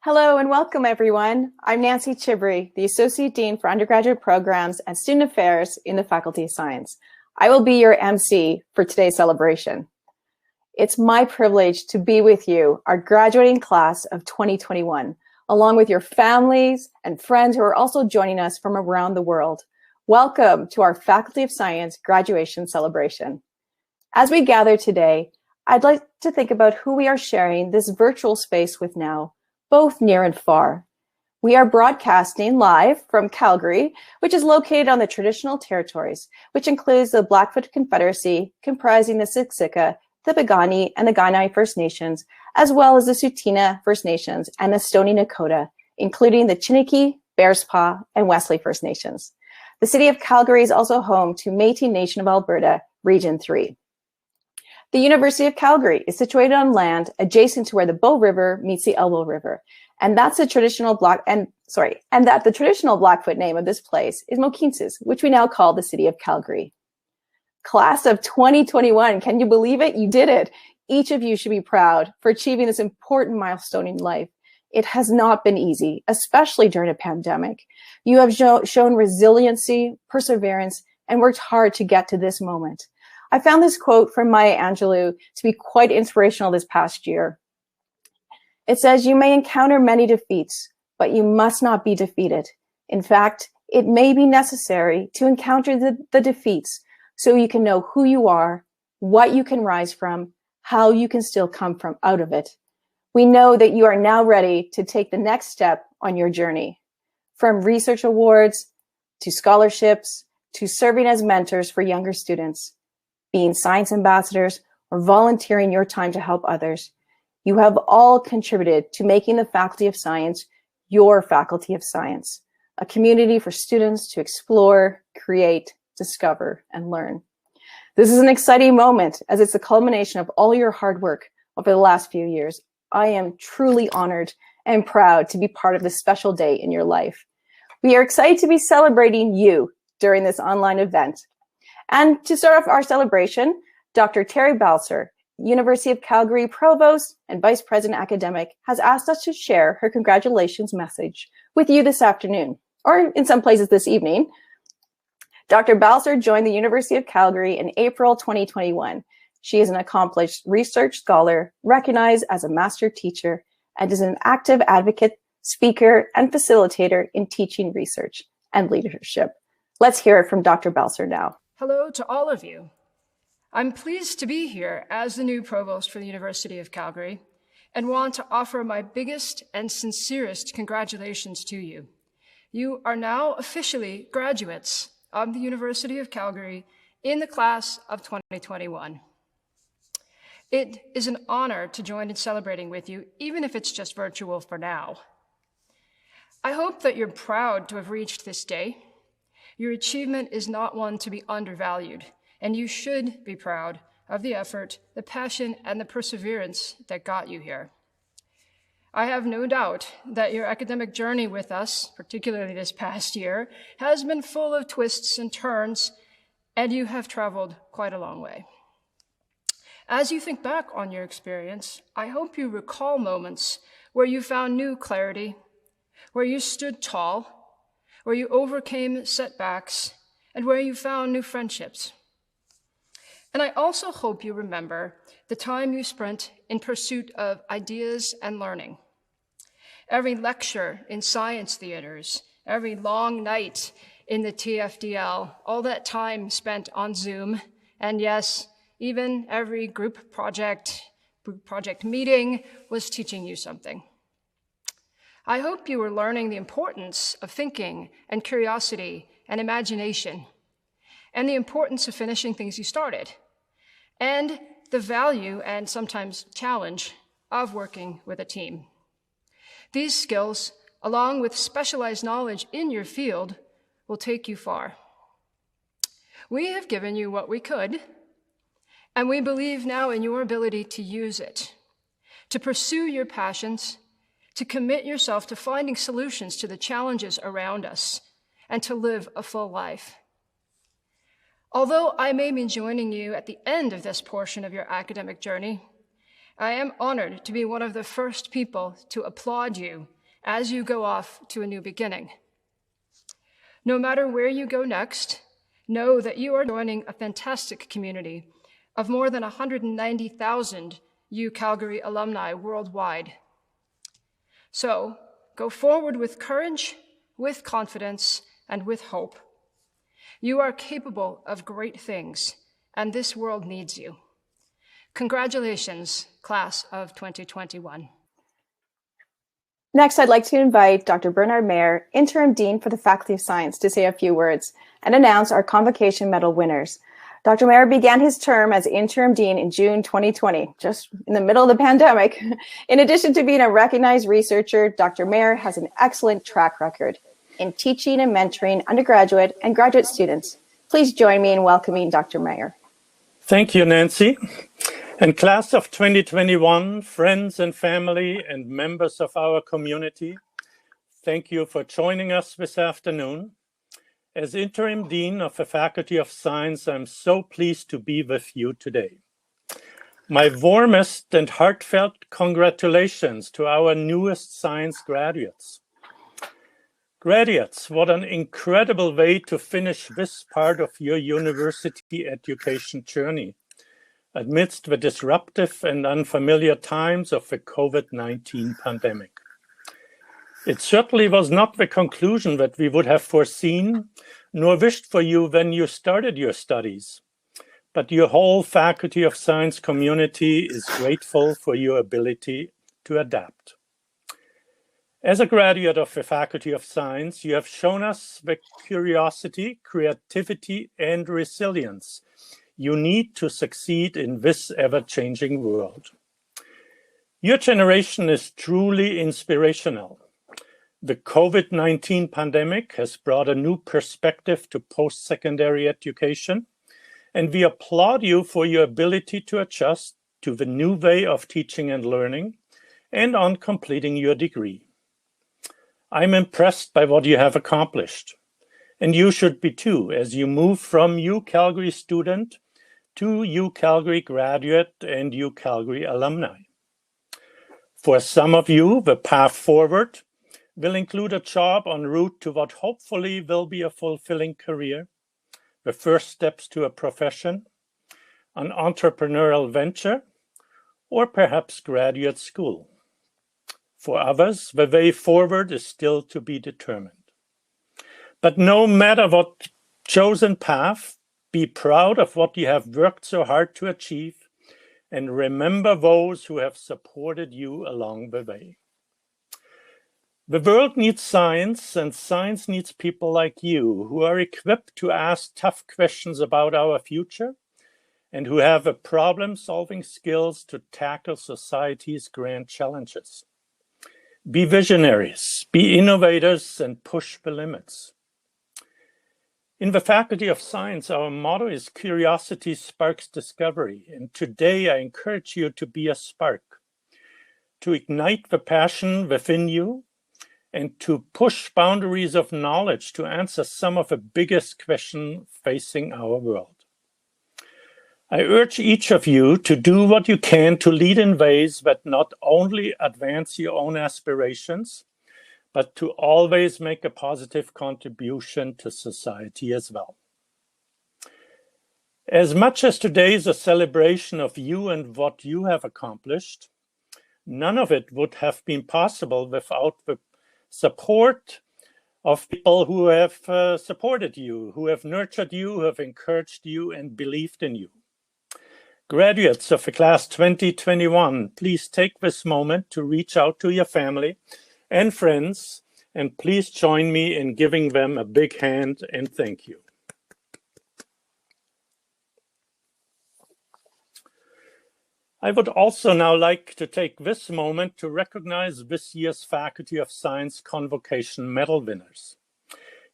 Hello and welcome, everyone. I'm Nancy Chibry, the Associate Dean for Undergraduate Programs and Student Affairs in the Faculty of Science. I will be your MC for today's celebration. It's my privilege to be with you, our graduating class of 2021, along with your families and friends who are also joining us from around the world. Welcome to our Faculty of Science graduation celebration. As we gather today, I'd like to think about who we are sharing this virtual space with now, both near and far. We are broadcasting live from Calgary, which is located on the traditional territories, which includes the Blackfoot Confederacy, comprising the Siksika, the Piikani, and the Kainai First Nations, as well as the Tsuut'ina First Nations and the Stoney Nakoda, including the Chiniki, Bearspaw, and Wesley First Nations. The city of Calgary is also home to Métis Nation of Alberta, Region 3. The University of Calgary is situated on land adjacent to where the Bow River meets the Elbow River, and that's the traditional the traditional Blackfoot name of this place is Mohkinstsis, which we now call the city of Calgary. Class of 2021, can you believe it? You did it. Each of you should be proud for achieving this important milestone in life. It has not been easy, especially during a pandemic. You have shown resiliency, perseverance, and worked hard to get to this moment. I found this quote from Maya Angelou to be quite inspirational this past year. It says, "You may encounter many defeats, but you must not be defeated. In fact, it may be necessary to encounter the defeats so you can know who you are, what you can rise from, how you can still come from out of it. We know that you are now ready to take the next step on your journey. From research awards to scholarships to serving as mentors for younger students, being science ambassadors, or volunteering your time to help others. You have all contributed to making the Faculty of Science your Faculty of Science, a community for students to explore, create, discover, and learn. This is an exciting moment as it's the culmination of all your hard work over the last few years. I am truly honored and proud to be part of this special day in your life. We are excited to be celebrating you during this online event. And to start off our celebration, Dr. Terry Balser, University of Calgary Provost and Vice President Academic, has asked us to share her congratulations message with you this afternoon, or in some places this evening. Dr. Balser joined the University of Calgary in April 2021. She is an accomplished research scholar, recognized as a master teacher, and is an active advocate, speaker, and facilitator in teaching research and leadership. Let's hear it from Dr. Balser now. Hello to all of you. I'm pleased to be here as the new provost for the University of Calgary and want to offer my biggest and sincerest congratulations to you. You are now officially graduates of the University of Calgary in the class of 2021. It is an honor to join in celebrating with you, even if it's just virtual for now. I hope that you're proud to have reached this day. Your achievement is not one to be undervalued, and you should be proud of the effort, the passion, and the perseverance that got you here. I have no doubt that your academic journey with us, particularly this past year, has been full of twists and turns, and you have traveled quite a long way. As you think back on your experience, I hope you recall moments where you found new clarity, where you stood tall, where you overcame setbacks, and where you found new friendships. And I also hope you remember the time you spent in pursuit of ideas and learning. Every lecture in science theaters, every long night in the TFDL, all that time spent on Zoom, and yes, even every group project meeting was teaching you something. I hope you were learning the importance of thinking and curiosity and imagination, and the importance of finishing things you started, and the value and sometimes challenge of working with a team. These skills, along with specialized knowledge in your field, will take you far. We have given you what we could, and we believe now in your ability to use it, to pursue your passions, to commit yourself to finding solutions to the challenges around us, and to live a full life. Although I may be joining you at the end of this portion of your academic journey, I am honored to be one of the first people to applaud you as you go off to a new beginning. No matter where you go next, know that you are joining a fantastic community of more than 190,000 UCalgary alumni worldwide. So go forward with courage, with confidence, and with hope. You are capable of great things, and this world needs you. Congratulations, class of 2021. Next, I'd like to invite Dr. Bernard Mayer, Interim Dean for the Faculty of Science, to say a few words and announce our Convocation Medal winners. Dr. Mayer began his term as Interim Dean in June 2020, just in the middle of the pandemic. In addition to being a recognized researcher, Dr. Mayer has an excellent track record in teaching and mentoring undergraduate and graduate students. Please join me in welcoming Dr. Mayer. Thank you, Nancy. And class of 2021, friends and family and members of our community, thank you for joining us this afternoon. As Interim Dean of the Faculty of Science, I'm so pleased to be with you today. My warmest and heartfelt congratulations to our newest science graduates. Graduates, what an incredible way to finish this part of your university education journey amidst the disruptive and unfamiliar times of the COVID-19 pandemic. It certainly was not the conclusion that we would have foreseen nor wished for you when you started your studies, but your whole Faculty of Science community is grateful for your ability to adapt. As a graduate of the Faculty of Science, you have shown us the curiosity, creativity, and resilience you need to succeed in this ever-changing world. Your generation is truly inspirational. The COVID-19 pandemic has brought a new perspective to post-secondary education, and we applaud you for your ability to adjust to the new way of teaching and learning and on completing your degree. I'm impressed by what you have accomplished, and you should be too, as you move from UCalgary student to UCalgary graduate and UCalgary alumni. For some of you, the path forward will include a job en route to what hopefully will be a fulfilling career, the first steps to a profession, an entrepreneurial venture, or perhaps graduate school. For others, the way forward is still to be determined. But no matter what chosen path, be proud of what you have worked so hard to achieve, and remember those who have supported you along the way. The world needs science, and science needs people like you who are equipped to ask tough questions about our future and who have the problem-solving skills to tackle society's grand challenges. Be visionaries, be innovators, and push the limits. In the Faculty of Science, our motto is curiosity sparks discovery. And today I encourage you to be a spark, to ignite the passion within you, and to push boundaries of knowledge to answer some of the biggest questions facing our world. I urge each of you to do what you can to lead in ways that not only advance your own aspirations, but to always make a positive contribution to society as well. As much as today is a celebration of you and what you have accomplished, none of it would have been possible without the support of people who have supported you, who have nurtured you, who have encouraged you and believed in you. Graduates of the class 2021, please take this moment to reach out to your family and friends, and please join me in giving them a big hand and thank you. I would also now like to take this moment to recognize this year's Faculty of Science Convocation medal winners.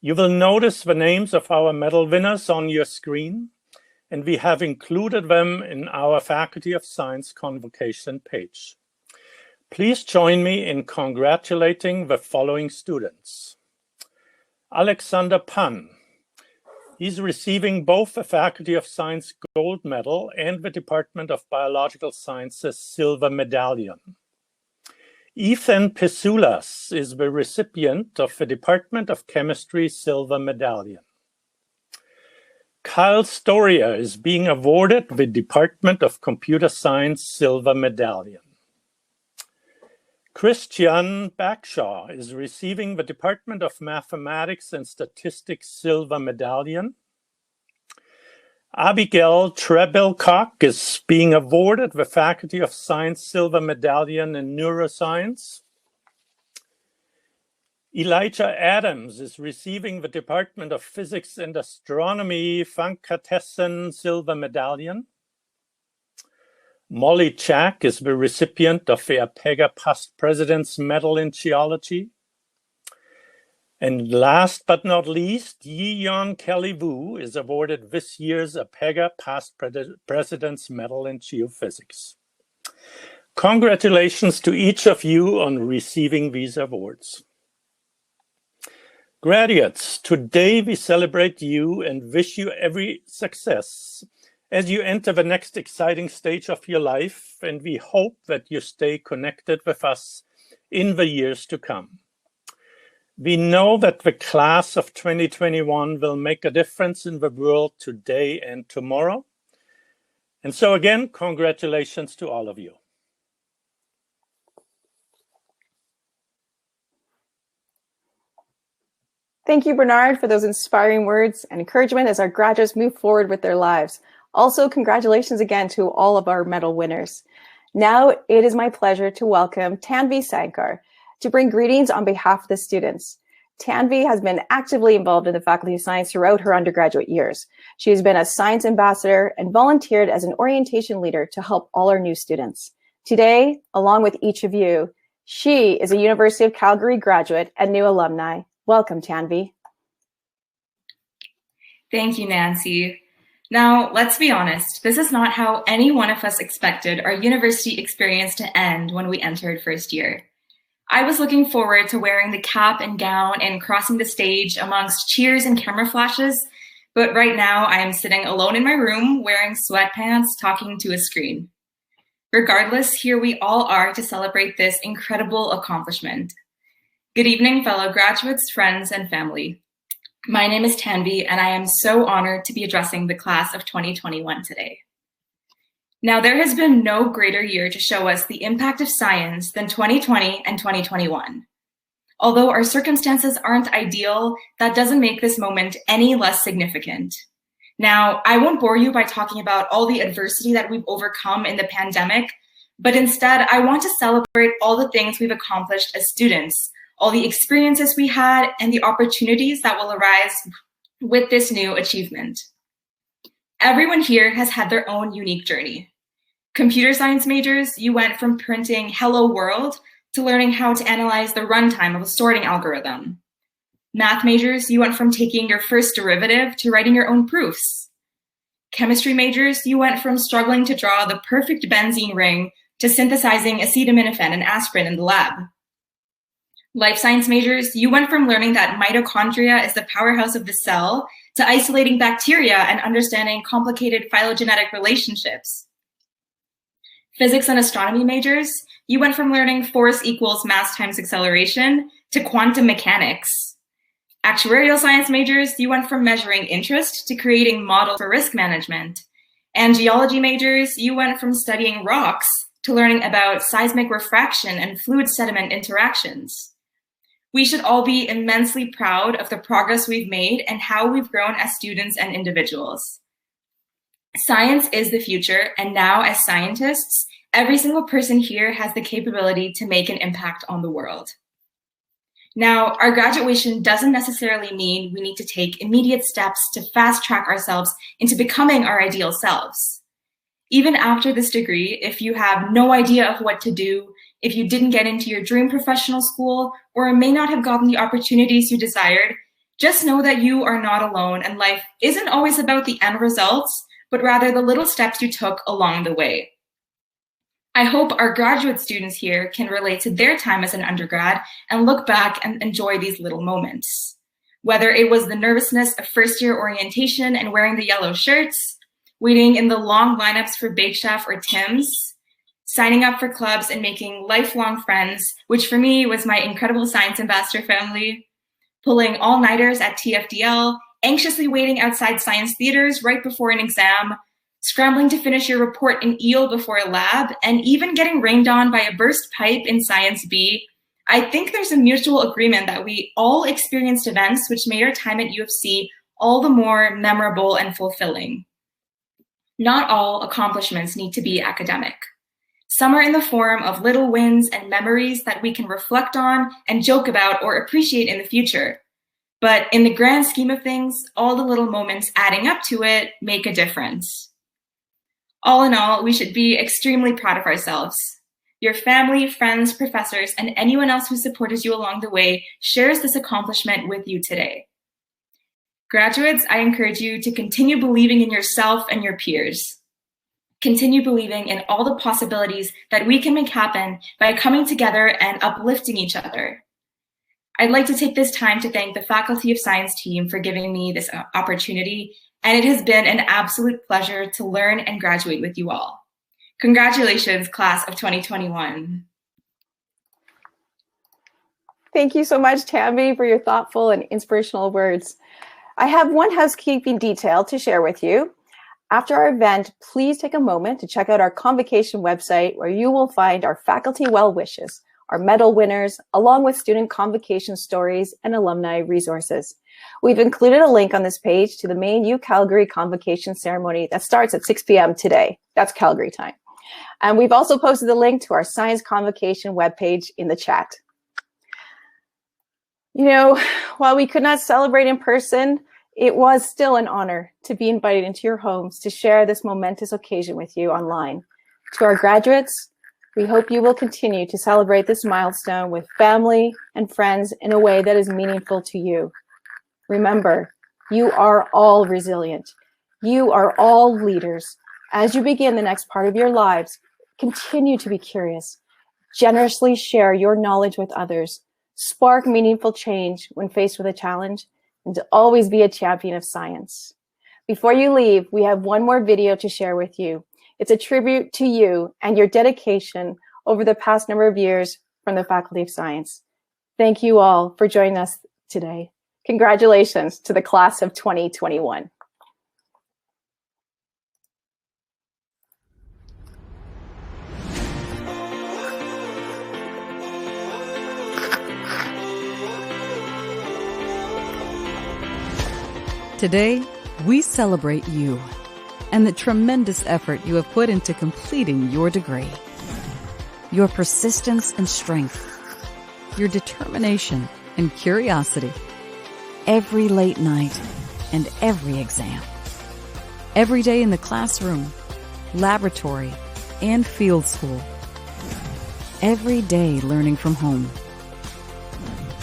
You will notice the names of our medal winners on your screen, and we have included them in our Faculty of Science Convocation page. Please join me in congratulating the following students. Alexander Pan. He's receiving both the Faculty of Science Gold Medal and the Department of Biological Sciences Silver Medallion. Ethan Pesulas is the recipient of the Department of Chemistry Silver Medallion. Kyle Storia is being awarded the Department of Computer Science Silver Medallion. Christian Backshaw is receiving the Department of Mathematics and Statistics Silver Medallion. Abigail Trebelcock is being awarded the Faculty of Science Silver Medallion in Neuroscience. Elijah Adams is receiving the Department of Physics and Astronomy Fankatessen Silver Medallion. Molly Chack is the recipient of the APEGA Past President's Medal in Geology. And last but not least, Yi-Yon Kelly Wu is awarded this year's APEGA Past President's Medal in Geophysics. Congratulations to each of you on receiving these awards. Graduates, today we celebrate you and wish you every success as you enter the next exciting stage of your life, and we hope that you stay connected with us in the years to come. We know that the class of 2021 will make a difference in the world today and tomorrow. And so again, congratulations to all of you. Thank you, Bernard, for those inspiring words and encouragement as our graduates move forward with their lives. Also, congratulations again to all of our medal winners. Now, it is my pleasure to welcome Tanvi Sankar to bring greetings on behalf of the students. Tanvi has been actively involved in the Faculty of Science throughout her undergraduate years. She has been a science ambassador and volunteered as an orientation leader to help all our new students. Today, along with each of you, she is a University of Calgary graduate and new alumni. Welcome, Tanvi. Thank you, Nancy. Now, let's be honest, this is not how any one of us expected our university experience to end when we entered first year. I was looking forward to wearing the cap and gown and crossing the stage amongst cheers and camera flashes, but right now I am sitting alone in my room wearing sweatpants talking to a screen. Regardless, here we all are to celebrate this incredible accomplishment. Good evening, fellow graduates, friends, and family. My name is Tanvi, and I am so honored to be addressing the class of 2021 today. Now, there has been no greater year to show us the impact of science than 2020 and 2021. Although our circumstances aren't ideal, that doesn't make this moment any less significant. Now, I won't bore you by talking about all the adversity that we've overcome in the pandemic, but instead, I want to celebrate all the things we've accomplished as students, all the experiences we had, and the opportunities that will arise with this new achievement. Everyone here has had their own unique journey. Computer science majors, you went from printing "Hello World" to learning how to analyze the runtime of a sorting algorithm. Math majors, you went from taking your first derivative to writing your own proofs. Chemistry majors, you went from struggling to draw the perfect benzene ring to synthesizing acetaminophen and aspirin in the lab. Life science majors, you went from learning that mitochondria is the powerhouse of the cell to isolating bacteria and understanding complicated phylogenetic relationships. Physics and astronomy majors, you went from learning force equals mass times acceleration to quantum mechanics. Actuarial science majors, you went from measuring interest to creating models for risk management. And geology majors, you went from studying rocks to learning about seismic refraction and fluid sediment interactions. We should all be immensely proud of the progress we've made and how we've grown as students and individuals. Science is the future, and now as scientists, every single person here has the capability to make an impact on the world. Now, our graduation doesn't necessarily mean we need to take immediate steps to fast track ourselves into becoming our ideal selves. Even after this degree, if you have no idea of what to do, if you didn't get into your dream professional school, or may not have gotten the opportunities you desired, just know that you are not alone and life isn't always about the end results, but rather the little steps you took along the way. I hope our graduate students here can relate to their time as an undergrad and look back and enjoy these little moments. Whether it was the nervousness of first-year orientation and wearing the yellow shirts, waiting in the long lineups for Bake Chef or Tim's, signing up for clubs and making lifelong friends, which for me was my incredible science ambassador family, pulling all-nighters at TFDL, anxiously waiting outside science theaters right before an exam, scrambling to finish your report in EEL before a lab, and even getting rained on by a burst pipe in Science B, I think there's a mutual agreement that we all experienced events which made our time at U of C all the more memorable and fulfilling. Not all accomplishments need to be academic. Some are in the form of little wins and memories that we can reflect on and joke about or appreciate in the future. But in the grand scheme of things, all the little moments adding up to it make a difference. All in all, we should be extremely proud of ourselves. Your family, friends, professors, and anyone else who supported you along the way shares this accomplishment with you today. Graduates, I encourage you to continue believing in yourself and your peers. Continue believing in all the possibilities that we can make happen by coming together and uplifting each other. I'd like to take this time to thank the Faculty of Science team for giving me this opportunity, and it has been an absolute pleasure to learn and graduate with you all. Congratulations, class of 2021. Thank you so much, Tammy, for your thoughtful and inspirational words. I have one housekeeping detail to share with you. After our event, please take a moment to check out our Convocation website, where you will find our faculty well wishes, our medal winners, along with student convocation stories and alumni resources. We've included a link on this page to the main U Calgary convocation ceremony that starts at 6 p.m. today. That's Calgary time. And we've also posted the link to our science convocation webpage in the chat. You know, while we could not celebrate in person, it was still an honor to be invited into your homes to share this momentous occasion with you online. To our graduates, we hope you will continue to celebrate this milestone with family and friends in a way that is meaningful to you. Remember, you are all resilient. You are all leaders. As you begin the next part of your lives, continue to be curious. Generously share your knowledge with others. Spark meaningful change when faced with a challenge, and to always be a champion of science. Before you leave, we have one more video to share with you. It's a tribute to you and your dedication over the past number of years from the Faculty of Science. Thank you all for joining us today. Congratulations to the class of 2021. Today, we celebrate you and the tremendous effort you have put into completing your degree. Your persistence and strength, your determination and curiosity, every late night and every exam, every day in the classroom, laboratory, and field school. every day learning from home.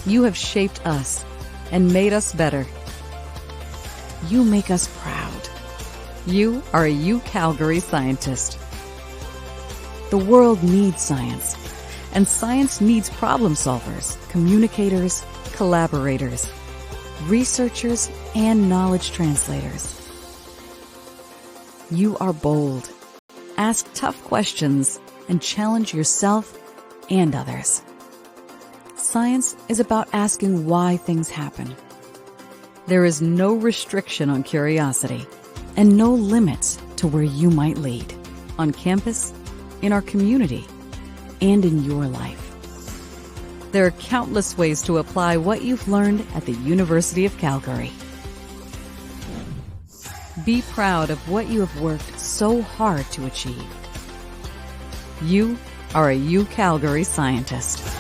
You have shaped us and made us better. You make us proud. You are a UCalgary scientist. The world needs science, and science needs problem solvers, communicators, collaborators, researchers, and knowledge translators. You are bold. Ask tough questions and challenge yourself and others. Science is about asking why things happen. There is no restriction on curiosity and no limits to where you might lead, on campus, in our community, and in your life. There are countless ways to apply what you've learned at the University of Calgary. Be proud of what you have worked so hard to achieve. You are a UCalgary scientist.